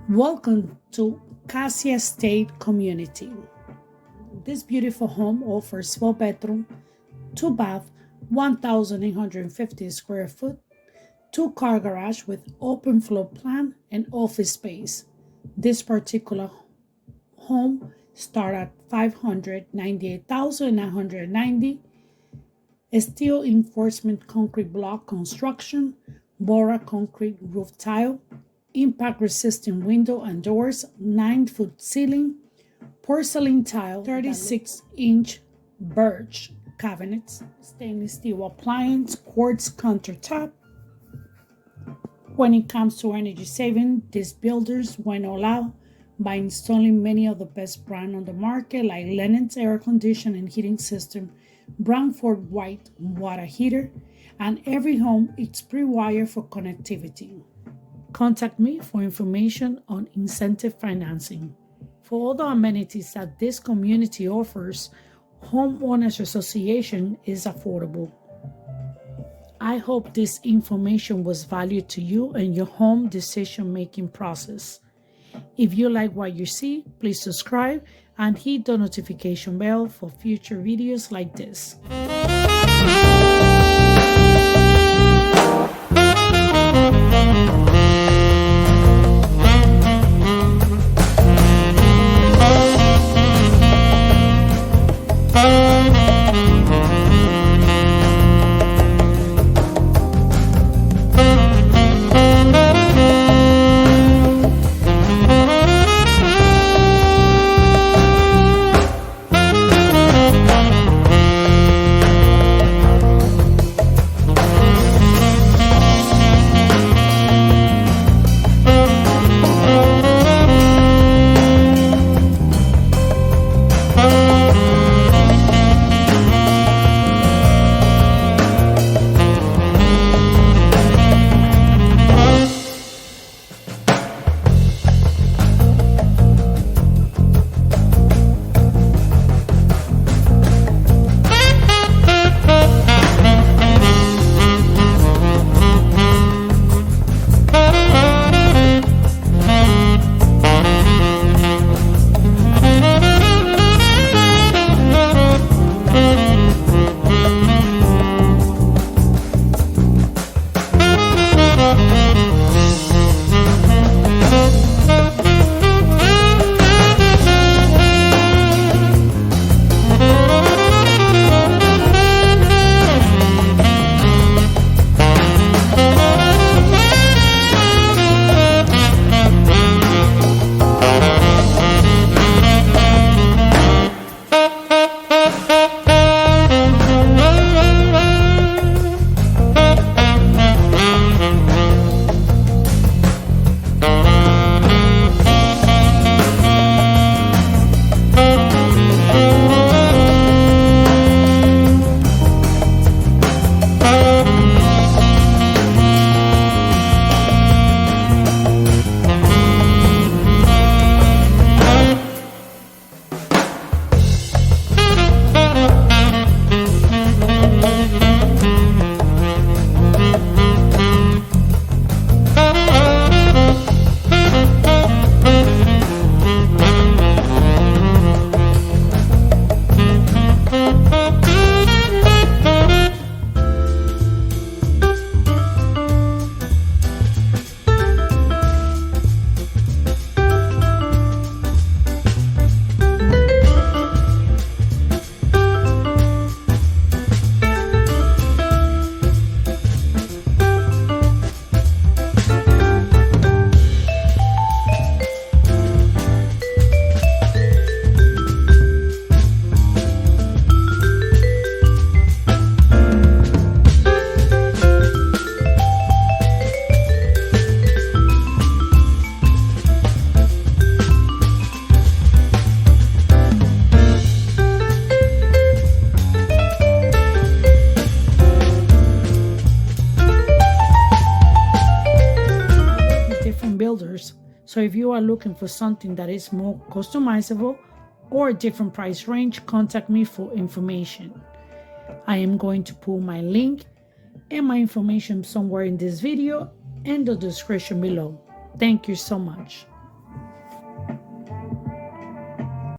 Welcome to Cassia State Community. This beautiful home offers 4-bedroom, 2-bath, 1,850 square foot, 2-car garage with open floor plan and office space. This particular home starts at $598,990. Steel reinforcement concrete block construction, Bora concrete roof tile, impact resistant window and doors, 9-foot ceiling, porcelain tile, 36-inch birch cabinets, stainless steel appliance, quartz countertop. When it comes to energy saving, these builders went all out by installing many of the best brands on the market, like Lennon's air conditioning and heating system, Broward white water heater, and every home is pre-wired for connectivity. Contact me for information on incentive financing. For all the amenities that this community offers, Homeowners Association is affordable. I hope this information was valuable to you and your home decision-making process. If you like what you see, please subscribe and hit the notification bell for future videos like this. Builders. So if you are looking for something that is more customizable or a different price range, contact me for information. I am going to put my link and my information somewhere in this video and the description below. Thank you so much.